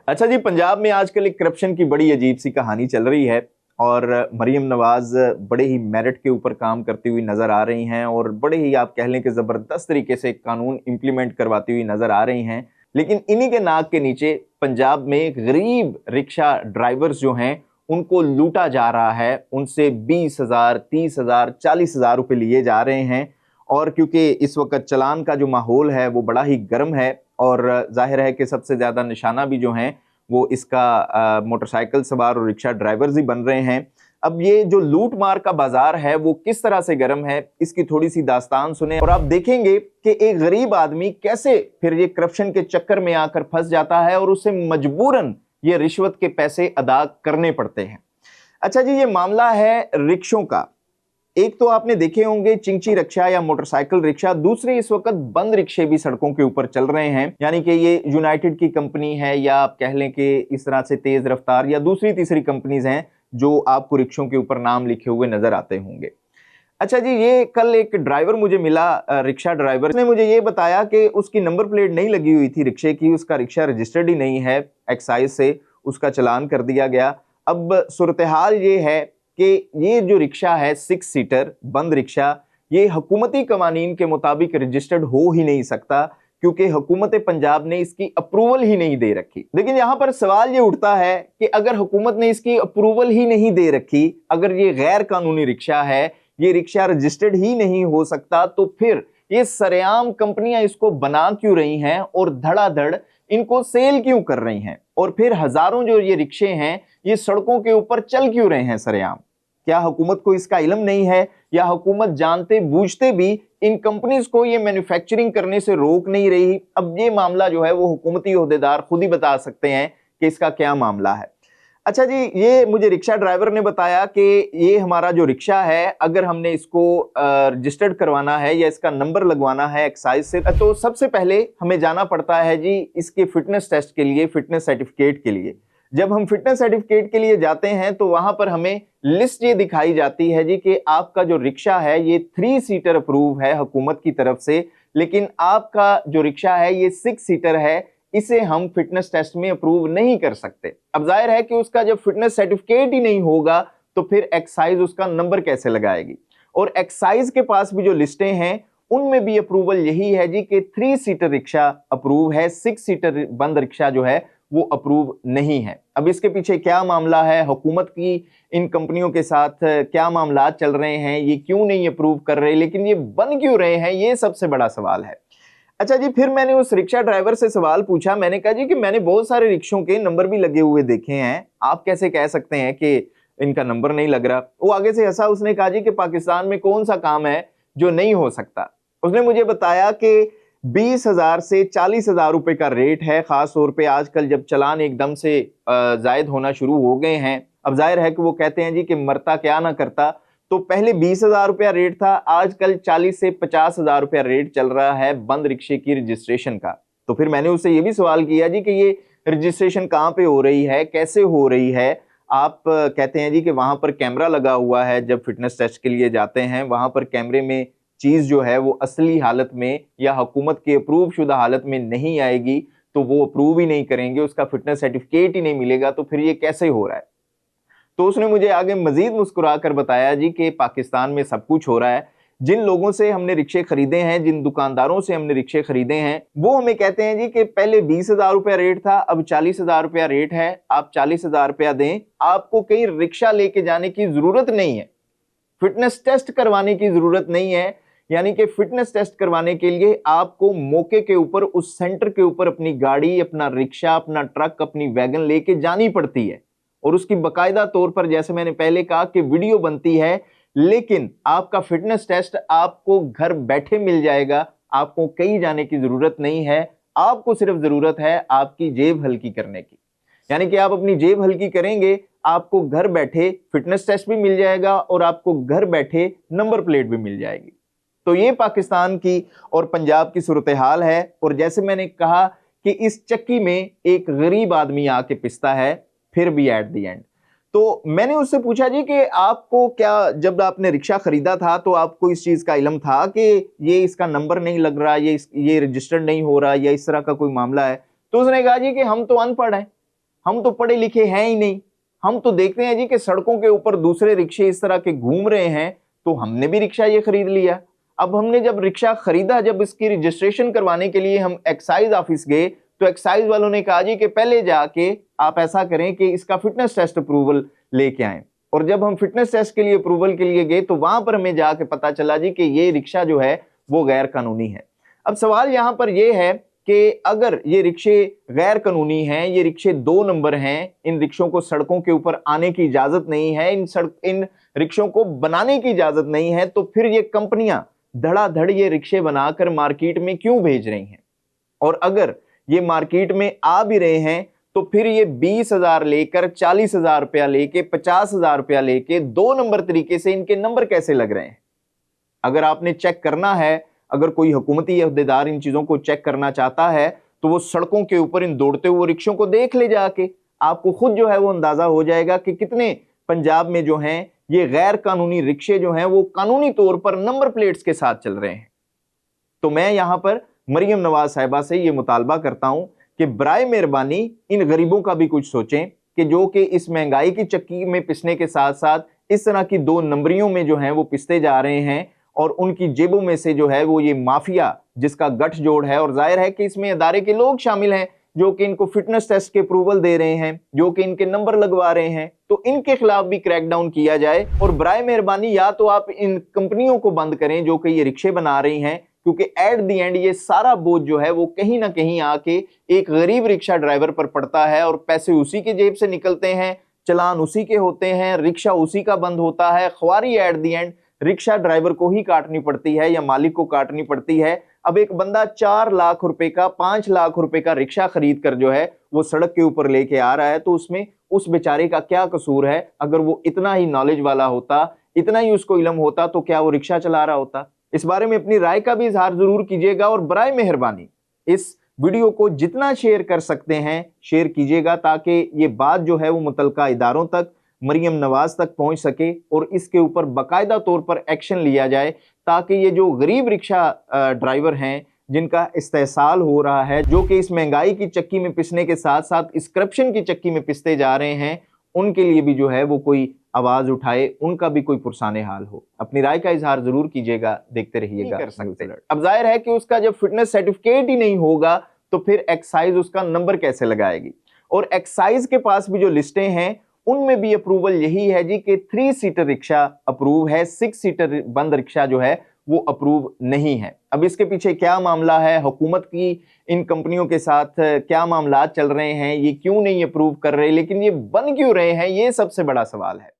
अच्छा जी, पंजाब में आजकल एक करप्शन की बड़ी अजीब सी कहानी चल रही है और मरीम नवाज बड़े ही मेरिट के ऊपर काम करती हुई नजर आ रही हैं और बड़े ही आप कह लें कि जबरदस्त तरीके से कानून इंप्लीमेंट करवाती हुई नजर आ रही हैं। लेकिन इन्हीं के नाक के नीचे पंजाब में गरीब रिक्शा ड्राइवर्स जो हैं उनको लूटा जा रहा है, उनसे 20,000, 30,000, 40,000 रुपए लिए जा रहे हैं। और क्योंकि इस वक्त चलान का जो माहौल है वो बड़ा ही गर्म है और जाहिर है कि सबसे ज़्यादा निशाना भी जो हैं वो इसका मोटरसाइकिल सवार और रिक्शा ड्राइवर्स ही बन रहे हैं। अब ये जो लूट मार का बाजार है वो किस तरह से गर्म है, इसकी थोड़ी सी दास्तान सुने और आप देखेंगे कि एक गरीब आदमी कैसे फिर ये करप्शन के चक्कर में आकर फंस जाता है और उसे मजबूरन ये रिश्वत के पैसे अदा करने पड़ते हैं। अच्छा जी, ये मामला है रिक्शों का। एक तो आपने देखे होंगे चिंची रिक्शा या मोटरसाइकिल रिक्शा, दूसरे इस वक्त बंद रिक्शे भी सड़कों के ऊपर चल रहे हैं। यानी कि ये यूनाइटेड की कंपनी है या आप कह लें कि इस तरह से तेज रफ्तार या दूसरी तीसरी कंपनीज हैं जो आपको रिक्शों के ऊपर नाम लिखे हुए नजर आते होंगे। अच्छा जी, ये कल एक ड्राइवर मुझे मिला, रिक्शा ड्राइवर ने मुझे ये बताया कि उसकी नंबर प्लेट नहीं लगी हुई थी रिक्शे की, उसका रिक्शा रजिस्टर्ड ही नहीं है, एक्साइज से उसका चालान कर दिया गया। अब सूरत हाल ये है कि ये जो रिक्शा है 6 सीटर बंद रिक्शा, ये हुकूमती कवानीन के मुताबिक रजिस्टर्ड हो ही नहीं सकता क्योंकि हुकूमत पंजाब ने इसकी अप्रूवल ही नहीं दे रखी। लेकिन यहाँ पर सवाल ये उठता है कि अगर हुकूमत ने इसकी अप्रूवल ही नहीं दे रखी, अगर ये गैर कानूनी रिक्शा है, ये रिक्शा रजिस्टर्ड ही नहीं हो सकता, तो फिर ये सरेआम कंपनियां इसको बना क्यों रही हैं और धड़ाधड़ इनको सेल क्यों कर रही हैं, और फिर हजारों जो ये रिक्शे हैं ये सड़कों के ऊपर चल क्यों रहे हैं सरेआम? क्या हुकूमत को इसका इल्म नहीं है या हुकूमत जानते बूझते भी इन कंपनीज को ये मैन्युफैक्चरिंग करने से रोक नहीं रही? अब ये मामला जो है वो हुकूमती ओहदेदार खुद ही बता सकते हैं कि इसका क्या मामला है। अच्छा जी, ये मुझे रिक्शा ड्राइवर ने बताया कि ये हमारा जो रिक्शा है, अगर हमने इसको रजिस्टर्ड करवाना है या इसका नंबर लगवाना है एक्साइज से, तो सबसे पहले हमें जाना पड़ता है जी इसके फिटनेस टेस्ट के लिए, फिटनेस सर्टिफिकेट के लिए। जब हम फिटनेस सर्टिफिकेट के लिए जाते हैं तो वहां पर हमें लिस्ट ये दिखाई जाती है जी कि आपका जो रिक्शा है ये 3 सीटर अप्रूव है हुकूमत की तरफ से, लेकिन आपका जो रिक्शा है ये 6 सीटर है, इसे हम फिटनेस टेस्ट में अप्रूव नहीं कर सकते। अब जाहिर है कि उसका जब फिटनेस सर्टिफिकेट ही नहीं होगा तो फिर एक्साइज उसका नंबर कैसे लगाएगी। और एक्साइज के पास भी जो लिस्टें हैं उनमें भी अप्रूवल यही है जी कि 3 सीटर रिक्शा अप्रूव है, 6 सीटर बंद रिक्शा जो है वो अप्रूव नहीं है। अब इसके पीछे क्या मामला है, हुकूमत की इन कंपनियों के साथ क्या मामला चल रहे हैं, ये क्यों नहीं अप्रूव कर रहे, लेकिन ये बन क्यों रहे हैं, ये सबसे बड़ा सवाल है। अच्छा जी, फिर मैंने उस रिक्शा ड्राइवर से सवाल पूछा, मैंने कहा जी कि मैंने बहुत सारे रिक्शों के नंबर भी लगे हुए देखे हैं, आप कैसे कह सकते हैं कि इनका नंबर नहीं लग रहा? वो आगे से हंसा, उसने कहा जी कि पाकिस्तान में कौन सा काम है जो नहीं हो सकता। उसने मुझे बताया कि 20,000 से 40,000 रुपए का रेट है, खास तौर पे आजकल जब चलान एकदम से जायद होना शुरू हो गए हैं। अब जाहिर है कि वो कहते हैं जी कि मरता क्या ना करता, तो पहले 20,000 रुपया रेट था, आजकल 40 से 50,000 रुपया रेट चल रहा है बंद रिक्शे की रजिस्ट्रेशन का। तो फिर मैंने उससे ये भी सवाल किया जी कि ये रजिस्ट्रेशन कहाँ पे हो रही है, कैसे हो रही है? आप कहते हैं जी कि वहां पर कैमरा लगा हुआ है, जब फिटनेस टेस्ट के लिए जाते हैं वहां पर कैमरे में चीज जो है वो असली हालत में या हुकूमत के अप्रूव शुदा हालत में नहीं आएगी तो वो अप्रूव ही नहीं करेंगे, उसका फिटनेस सर्टिफिकेट ही नहीं मिलेगा, तो फिर ये कैसे हो रहा है? तो उसने मुझे आगे मजीद मुस्कुरा कर बताया जी कि पाकिस्तान में सब कुछ हो रहा है। जिन लोगों से हमने रिक्शे खरीदे हैं, जिन दुकानदारों से हमने रिक्शे खरीदे हैं, वो हमें कहते हैं जी कि पहले 20,000 रुपया रेट था, अब 40,000 रुपया रेट है, आप 40,000 रुपया दें, आपको कहीं रिक्शा लेके जाने की जरूरत नहीं है, फिटनेस टेस्ट करवाने की जरूरत नहीं है। यानी कि फिटनेस टेस्ट करवाने के लिए आपको मौके के ऊपर, उस सेंटर के ऊपर अपनी गाड़ी, अपना रिक्शा, अपना ट्रक, अपनी वैगन लेके जानी पड़ती है और उसकी बाकायदा तौर पर, जैसे मैंने पहले कहा, कि वीडियो बनती है। लेकिन आपका फिटनेस टेस्ट आपको घर बैठे मिल जाएगा, आपको कहीं जाने की जरूरत नहीं है, आपको सिर्फ जरूरत है आपकी जेब हल्की करने की। यानी कि आप अपनी जेब हल्की करेंगे, आपको घर बैठे फिटनेस टेस्ट भी मिल जाएगा और आपको घर बैठे नंबर प्लेट भी मिल जाएगी। तो ये पाकिस्तान की और पंजाब की सूरत हाल है। और जैसे मैंने कहा कि इस चक्की में एक गरीब आदमी आके पिसता है, फिर भी एट द एंड। तो मैंने उससे पूछा जी कि आपको क्या, जब आपने रिक्शा खरीदा था तो आपको इस चीज का इल्म था कि ये इसका नंबर नहीं लग रहा, ये रजिस्टर्ड नहीं हो रहा या इस तरह का कोई मामला है? तो उसने कहा जी कि हम तो अनपढ़ हैं, हम तो पढ़े लिखे हैं ही नहीं। हम तो देखते हैं जी कि सड़कों के ऊपर दूसरे रिक्शे इस तरह के घूम रहे हैं, तो हमने भी रिक्शा ये खरीद लिया। अब हमने जब रिक्शा खरीदा, जब इसकी रजिस्ट्रेशन करवाने के लिए हम एक्साइज ऑफिस गए, तो एक्साइज वालों ने कहा जी कि पहले जाके आप ऐसा करें कि इसका फिटनेस टेस्ट अप्रूवल लेके आएं। और जब हम फिटनेस टेस्ट के लिए अप्रूवल के लिए गए, तो वहां पर हमें जाके पता चला जी कि ये रिक्शा जो है वो गैर कानूनी है। अब सवाल यहां पर यह है कि अगर ये रिक्शे गैर कानूनी हैं, ये रिक्शे 2 नंबर हैं, इन रिक्शों को सड़कों के ऊपर आने की इजाजत नहीं है, इन रिक्शों को बनाने की इजाजत नहीं है, तो फिर ये कंपनियां धड़ाधड़ ये रिक्शे बनाकर मार्केट में क्यों भेज रही हैं? और अगर ये मार्केट में आ भी रहे हैं, तो फिर ये 20,000 लेकर 40,000 रुपया लेके 50,000 रुपया लेके 2 नंबर तरीके से इनके नंबर कैसे लग रहे हैं? अगर आपने चेक करना है, अगर कोई हुकूमती अहदेदार इन चीजों को चेक करना चाहता है, तो वो सड़कों के ऊपर इन दौड़ते हुए रिक्शों को देख ले जाके, आपको खुद जो है वो अंदाजा हो जाएगा कि कितने पंजाब में जो हैं ये गैर कानूनी रिक्शे जो हैं वो कानूनी तौर पर नंबर प्लेट्स के साथ चल रहे हैं। तो मैं यहां पर मरियम नवाज साहिबा से ये मुतालबा करता हूं कि बराए मेहरबानी इन गरीबों का भी कुछ सोचें, कि जो कि इस महंगाई की चक्की में पिसने के साथ साथ इस तरह की 2 नंबरियों में जो हैं वो पिसते जा रहे हैं, और उनकी जेबों में से जो है वो ये माफिया जिसका गठजोड़ है, और जाहिर है कि इसमें अदारे के लोग शामिल हैं जो कि इनको फिटनेस टेस्ट के अप्रूवल दे रहे हैं, जो कि इनके नंबर लगवा रहे हैं, तो इनके खिलाफ भी क्रैकडाउन किया जाए। और बराए मेहरबानी या तो आप इन कंपनियों को बंद करें जो कि ये रिक्शे बना रही हैं, क्योंकि एट द एंड ये सारा बोझ जो है वो कहीं ना कहीं आके एक गरीब रिक्शा ड्राइवर पर पड़ता है, और पैसे उसी के जेब से निकलते हैं, चलान उसी के होते हैं, रिक्शा उसी का बंद होता है, ख्वारी at the end rickshaw driver को ही काटनी पड़ती है या मालिक को काटनी पड़ती है। अब एक बंदा 4 लाख रुपए का, 5 लाख रुपए का रिक्शा खरीद कर जो है वो सड़क के ऊपर लेके आ रहा है, तो उसमें उस बेचारे का क्या कसूर है? अगर वो इतना ही नॉलेज वाला होता, इतना ही उसको इल्म होता, तो क्या वो रिक्शा चला रहा होता? इस बारे में अपनी राय का भी इजहार जरूर कीजिएगा, और बराए मेहरबानी इस वीडियो को जितना शेयर कर सकते हैं शेयर कीजिएगा, ताकि ये बात जो है वो मुतलका इदारों तक, मरियम नवाज तक पहुंच सके और इसके ऊपर बाकायदा तौर पर एक्शन लिया जाए, ताकि ये जो गरीब रिक्शा ड्राइवर हैं जिनका इस्तेहसाल हो रहा है, जो कि इस महंगाई की चक्की में पिसने के साथ साथ इस करप्शन की चक्की में पिसते जा रहे हैं, उनके लिए भी जो है वो कोई आवाज उठाए, उनका भी कोई पुरसाने हाल हो। अपनी राय का इजहार जरूर कीजिएगा, देखते रहिएगा। कर सकते अब जाहिर है कि उसका जब फिटनेस सर्टिफिकेट ही नहीं होगा, तो फिर एक्साइज उसका नंबर कैसे लगाएगी? और एक्साइज के पास भी जो लिस्टें हैं उनमें भी अप्रूवल यही है जी कि 3 सीटर रिक्शा अप्रूव है, 6 सीटर बंद रिक्शा जो है वो अप्रूव नहीं है। अब इसके पीछे क्या मामला है, हुकूमत की इन कंपनियों के साथ क्या मामला चल रहे हैं, ये क्यों नहीं अप्रूव कर रहे, लेकिन ये बन क्यों रहे हैं, ये सबसे बड़ा सवाल है।